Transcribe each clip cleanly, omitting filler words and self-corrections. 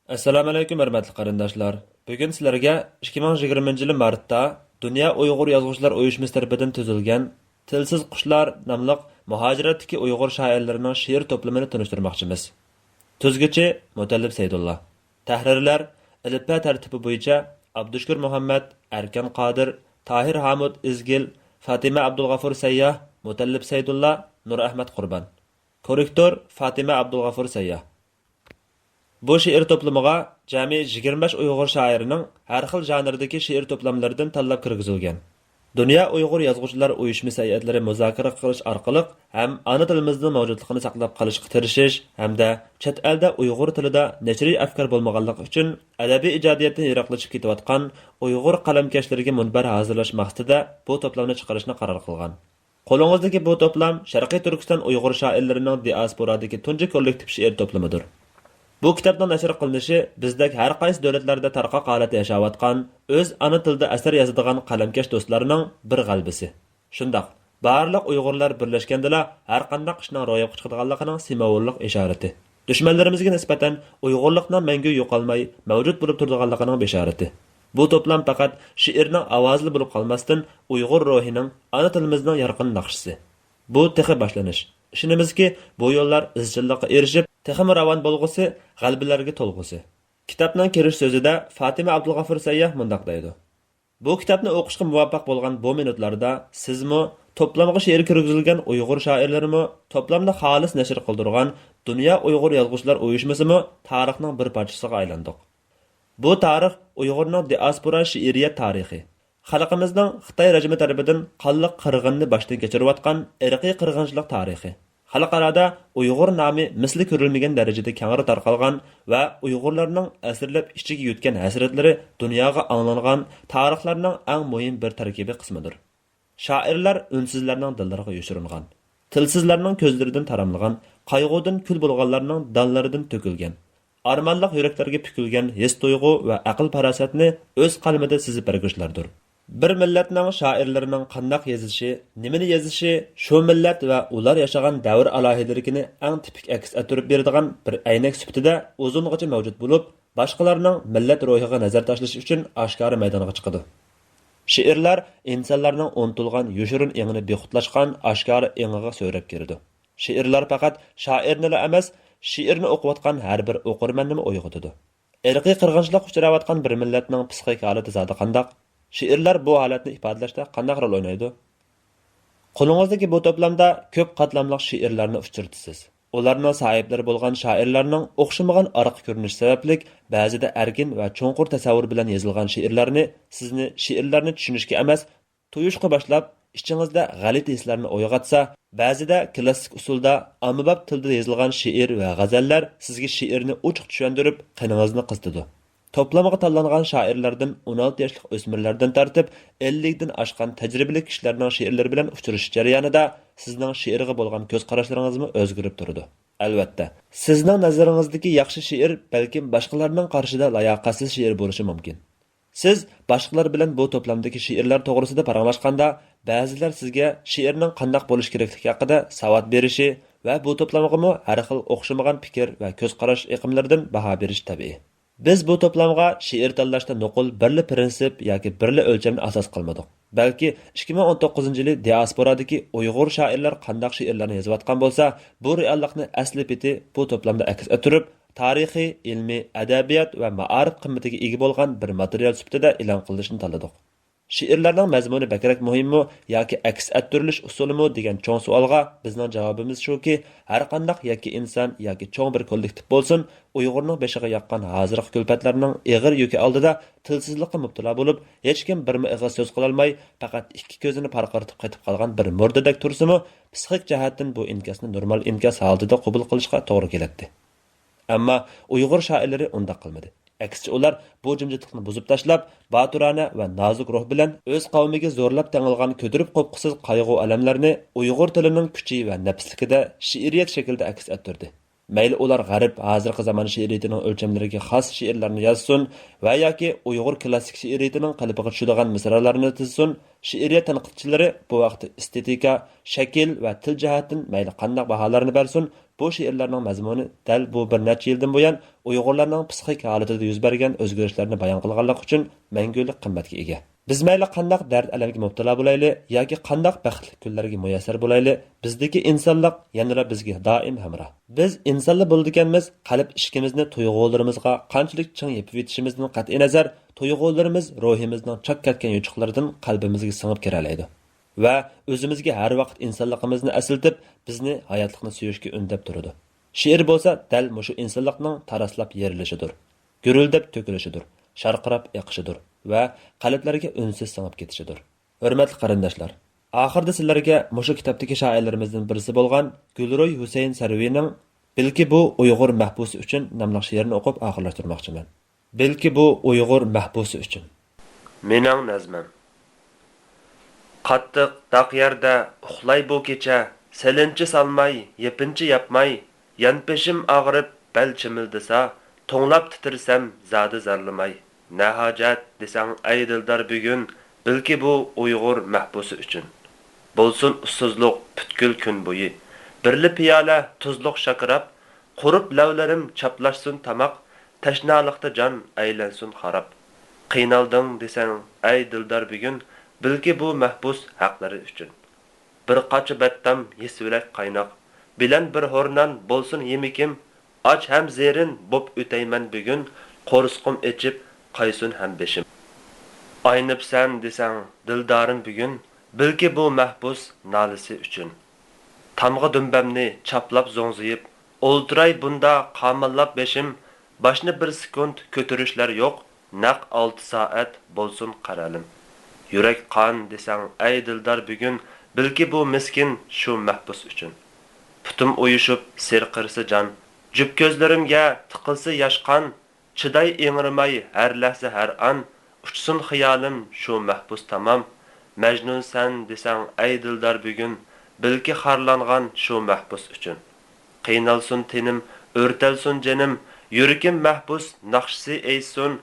Assalomu alaykum hurmatli qarindoshlar. Bugun sizlarga 2020 yil martda Dunyo Uyg'ur Yozuvchilar Uyushmasi tomonidan tuzilgan Tilsiz qushlar nomli muhojiratdagi Uyg'ur shoirlarining she'r to'plamini tanishtirmoqchimiz. Tuzguchi Mutallib Saydulla. Tahrirlar ilifba tartibi bo'yicha Abdushukur Muhammad, Arkan Qodir, Tahir Hamud Izgil, Fatima Abdulg'afur Sayyah, Mutallib Saydulla, Nur Ahmad Qurbon. Korrektor Fatima Abdulg'afur Sayyah. Bu she'r to'plamiga jami 25 Uyg'ur shoirining har xil janrdagi she'r to'plamlaridan tanlab kirgizilgan. Dunyo Uyg'ur Yozuvchilar Uyushmasi hay'atlari muzokara qilish orqali ham ona tilimizning mavjudligini saqlab qolishga tirishish hamda chet elda Uyg'ur tilida nashriy afkor bo'lmaganligi uchun adabiy ijodiyatdan yiroqlashib ketayotgan Uyg'ur qalamkashlariga munbar hozirlash maqsadida bu to'plamni chiqarishni qaror qilgan. Qo'lingizdagi bu to'plam Sharqiy Turkiston Uyg'ur shoirlarining diasporadagi tunji kollektiv she'r to'plamidir. Bu kitobning nashr qilinishi bizdek har qaysi davlatlarda tarqoq holatda yashayotgan, o'z ona tilida asar yozadigan qalamkash do'stlarining bir g'albisi. Shundoq, barliq Uyg'urlar birlashgandala har qanday ishning ro'yobga chiqadiganligining simvollik ishorati. Dushmanlarimizga nisbatan Uyg'urlikning mangu yo'qolmay mavjud bo'lib turadiganligining beshorati. Bu to'plam faqat she'rning ovozli bo'lib qolmasdan Uyg'ur ruhining, ona tilimizning yorqin naqshisi. Bu texi boshlanish. Ishonamizki, bu yo'llar izchillikka erishib, texmi ravon bo'lg'usi, g'albilarga to'lg'usi. Kitobning kirish so'zida Fatima Abdulg'afur Sayyah mundaq deydi. Bu kitobni o'qishga muvaffaq bo'lgan bu minutlarda sizmi to'plamga she'r kirgizilgan Uyg'ur shoirlarimi, to'plamda xolis nashr qildirgan Dunyo Uyg'ur Yozuvchilar Uyushmasimi tarixning bir parchasiga aylandik. Bu tarix Uyg'urning diaspora she'riyat tarixi. Xalqimizning Xitoy rejimi tomonidan qonliq qirg'inni boshdan kechirayotgan irqiy qirg'inchilik tarixi. Xalqarada Uyg'ur nomi misli ko'rilmagan darajada kengri tarqalgan va Uyg'urlarning asrlab ichiga yutgan hasratlari dunyoga anglangan tarixlarning eng muhim bir tarkibiy qismidir. Shoirlar unsizlarning dillariga yoshiringan, tilsizlarning ko'zlaridan taramlagan, qayg'udan kul bo'lganlarning donlaridan to'kilgan, armonliq yuraklarga pukilgan his tuyg'u va aql farosatni o'z qalbida sizib berguchlardir. Bir millatning shoirlarining qandoq yozishi, nimani yozishi, shu millat va ular yashagan davr alohidaligini eng tipik aks ettirib beradigan bir aynak sifatida uzungacha mavjud bo'lib, boshqalarning millat ruhiga nazar tashlash uchun oshkora maydonga chiqadi. She'rlar insonlarning unutilgan yoshirin engini bexutlashgan oshkora engiga so'rab kirdi. She'rlar faqat shoirni emas, she'rni o'qiyotgan har bir o'qirmanni uyg'otadi. Irqiy qirg'inchilik uchrayotgan bir millatning psixik holati zodi qandoq? She'rlar bu holatni ifodalashda qanday rol o'ynaydi? Qo'lingizdagi bu to'plamda ko'p qatlamli she'rlarni uchirtisiz. Ularning sohiblari bo'lgan shoirlarning o'xshamagan orqa ko'rinishi sababli ba'zida erkin va cho'nqur tasavvur bilan yozilgan she'rlarni sizni she'rlarni tushunishga emas, tuyushga boshlab ichingizda g'alati hislarni uyg'otsa, ba'zida klassik usulda ommabop tilda yozilgan she'r va g'azallar sizga she'rni ochiq tushuntirib, qiningizni qistidi. To'plamga tanlangan shoirlardan 16 yoshli o'smirlardan tartib 50 dan oshgan tajribali kishilarning she'rlari bilan uchrashish jarayonida sizning she'rga bo'lgan ko'z qarashlaringizmi o'zgarib turdi. Albatta, sizning nazaringizdagi yaxshi she'r balkim boshqalarning qarshida layoqatsiz she'r bo'lishi mumkin. Siz boshqalar bilan bu to'plamdagi she'rlar to'g'risida paranglashganda, ba'zilar sizga she'rning qanday bo'lish kerakligi haqida savod berishi va bu to'plamga har xil o'xshamagan fikr va ko'z qarash iqimlaridan baho berish tabiiy. Biz bu to'plamga she'r tanlashda nuqul birli prinsip yoki birli o'lchamni asos qilmadik. Balki 2019-yili diasporadagi Uyg'ur shoirlar qanday she'rlarni yozayotgan bo'lsa, bu reallikni asli peti bu to'plamda aks ettirib, tarixiy, ilmiy, adabiyot va ma'arif qimmatiga ega bo'lgan bir material sifatida e'lon qilinishini tanladik. She'rlarning mazmuni bakrak muhimmi yoki aks ettirilish usulimi degan cho'ng savolga bizning javobimiz shuki, har qanday yoki inson yoki cho'ng bir kollektiv bo'lsin, Uyg'urning beshiga yoqqan hozirgi kulfatlarning ig'ir yuki oldida tilsizlikqa mubtalo bo'lib, hech kim birma ig'iz so'z qila olmay, faqat ikki ko'zini parqaritib qaytib qolgan bir murdadek tursimi, psixik jihatdan bu inkasni normal inkas holatida qabul qilishga to'g'ri keladi. Ammo Uyg'ur shoirlari undaq qilmadi. Aksicha ular bu jimjitlikni buzib tashlab, baturona va nozik ruh bilan o'z qavmiga zo'rlab tangilgan ko'tirib qo'pqisiz qayg'u alamlarni Uyg'ur tilining kuchi va nafsligida she'riyat shaklida aks ettirdi. Mayli ular g'arb hozirgi zamon she'riyatining o'lchamlariga xos she'rlarni yozsin va yoki Uyg'ur klassik she'riyatining qalbiga tushadigan misralarni tizsin, she'riyat tanqidchilari bu vaqtda estetika, shakl va til jihatdan mayli qanday baholarni bersin, bu she'rlarning mazmuni dal bu bir necha yildan buyon Uyg'urlarning psixik holatida yuz bergan o'zgarishlarni bayon qilganlik uchun mangulik qimmatga ega. Biz mayli qandaq dard alamga mubtalo bo'layli yoki qandaq baxtli kunlarga muyassar bo'layli, bizdagi insonlik yanada bizga doim hamroh. Biz insonlar bo'ldiganmiz, qalb ishkimizni tuyg'ularimizga qanchalik ching yepib yetishimizdan qat'iy nazar, tuyg'ularimiz ruhimizning chak ketgan yuchuqlaridan qalbimizga singib kira oladi. Va o'zimizga har vaqt insonligimizni asıltib, bizni hayotlikni suyishga undab turadi. She'r bo'lsa, dal mushu insonlikning taraslab yerilishidir, gurildab to'kilishidir, sharqirab eqishidir va qalblarga unsiz singib ketishidir. Hurmatli qarindoshlar, oxirda sizlarga mushu kitobdagi shoirlarimizdan birisi bo'lgan Gulroy Husayn Sarviyning "Bilki bu Uyg'ur mahbusi uchun" nomli she'rini o'qib oxirlashtirmoqchiman. Bilki bu Uyg'ur mahbusi uchun. Mening nazmim. Qattiq daq yerda uxlay bu kecha, selinchi salmay, yepinchi yapmay, yan peşim ağrıp bel çimildisa, to'nglab titirsam zadi zarlamay. Ne hacet desang ey dildar bugün, bilki bu Uyg'ur mahbusi uchun. Bo'lsin ussuzluq butkul kun bo'yi. Birli piyola tuzluq shakirab, qurib lavlarim chaplashsin tamaq, tashnalikda jon aylansin xarab. Qiynalding desang ey dildar bugün, bilki bu mahbus haqlari uchun. Bir qachi battam yesvilak qaynoq, bilen bir hornan bolsun yemikim, aç hem zerin bop öteymen bugün, qo'rsqum echib qaysun hem beşim. Aynıp sen desang dildarım bugün, bilki bu mahbus nalisi uchun. Tamgı dümbemni chaplab zo'ngziyib, o'ltiray bunda qamallab beşim, başını bir sekund kötürüşler yok, naq 6 saat bolsun qaralim. Yürek qan desang ey dildar bugün, bilki bu miskin şu mahbus uchun. Putum uyuşup serqirsi can, jüp gözlerimge tıkılsı yaşqan, çıday eğirmay her lahza her an, uçsun hiyalim şu mahbus tamam. Mecnun sen desang ey dildar bugün, bilki harlangan şu mahbus uchun. Qiynalsun tenim, örtelsun jenim, yürükim mahbus naqshsi eysun,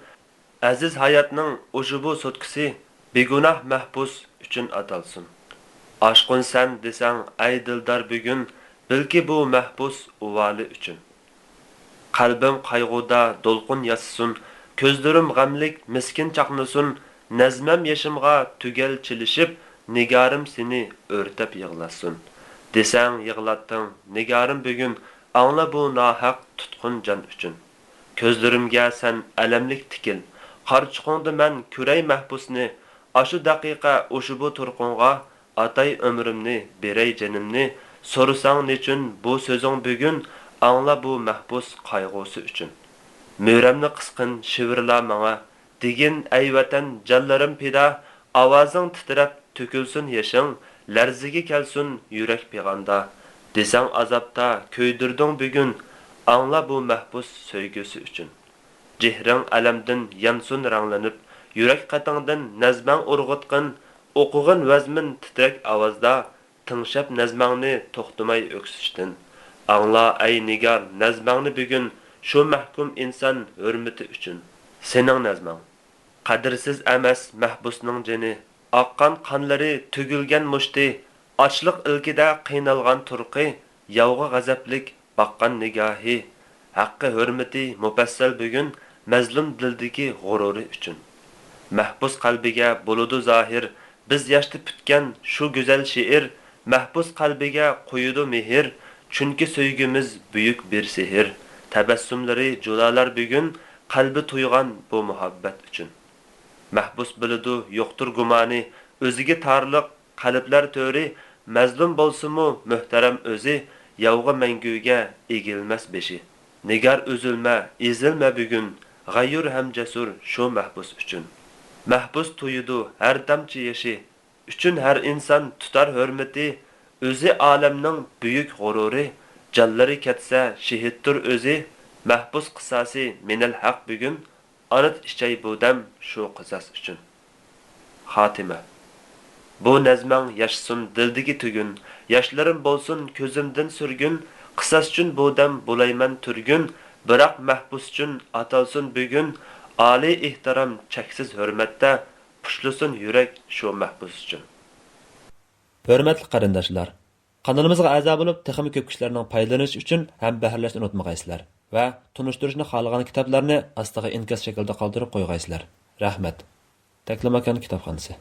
aziz hayatning ujubu sotkisi, begunah mahbus uchun atalsun. Aşkın sen desang ey dildar bugün, bilki bu mahbus uvali uchun. Qalbim qayg'uda dolqun yassin, ko'zlarim g'amlik miskin chaqnasin, nazmam yashimga tugal chilishib, nigarim seni o'rtab yig'lasin. Desang yig'latding, nigarim bugün, angla bu nohaq tutqun jon uchun. Ko'zlarimga sen alamlik tikil, qarchiqingda men ko'ray mahbusni, ashu daqiqa o'shu bu turqunga atay ömrümni, beray janimni. Sorusang nechun bu so'zing bugün, angla bu mahbus qayg'usi uchun. Mo'ramni qisqin shivirla manga, degin ey vatan jonlarim pida, ovozing titrab to'kilsin yashing, larziga kelsin yurak pig'anda. Desang azobda ko'ydirding bugün, angla bu mahbus so'ygusi uchun. Jehring alamdan yansun ranglanib, yurak qatingdan nazmang urg'utqin, o'qig'in vazmin titrak ovozda, tingshab nazmangni to'xtamay o'ksishtin. Angla ey nigar nazmangni bugün, shu mahkum inson hurmati uchun. Sening nazmang qadrsiz emas mahbusning jini, oqqan qonlari tugilgan mushti, ochliq ilkida qiynalgan turqi, yovg'a g'azablik baqqan nigohi, haqqi hurmati mufassal bugün, mazlum dildagi g'ururi uchun. Mahbus qalbiga bo'ludi zohir, biz yashti putgan shu go'zal she'r, mahbus qalbiga qo'yudi mehr, chunki so'ygimiz buyuk bir sehr. Tabassumlari julalar bugün, qalbi to'ygan bu muhabbat uchun. Mahbus bilidu yo'qtur gumoni, o'ziga tarliq qalblar to'ri, mazlum bo'lsa-mu muhtaram o'zi, yovg'a manguga egilmas beshi. Nigar üzülme, ezilme bugün, g'ayur ham jasur shu mahbus uchun. Mahbus to'yidi har damchi yashi, uchun har inson tutar hurmati, o'zi olamning buyuk g'ururi, jonlari ketsa shehiddir o'zi, mahbus qisasi menal haq bugün, anit ichay budam shu qisas uchun. Xotima. Bu nazmang yashsin dildagi tugun, yoshlarim bo'lsin ko'zimdan surgun, qisas uchun budam bo'layman turgun, biroq mahbus uchun atalsin bugün, Ali ihtiram cheksiz hurmatda, pushlusun yurak shu mahbus uchun. Hurmatli qarindoshlar, kanalımızga a'zo bo'lib, texnik ko'p kishilarning foydalanishi uchun ham bahrlashni unutmag'aysizlar. va tunishtirishni xohlagan kitoblarni ostiga inkas shaklida qoldirib qo'ygaysizlar. Rahmat. Taklamakan kitobxonasi.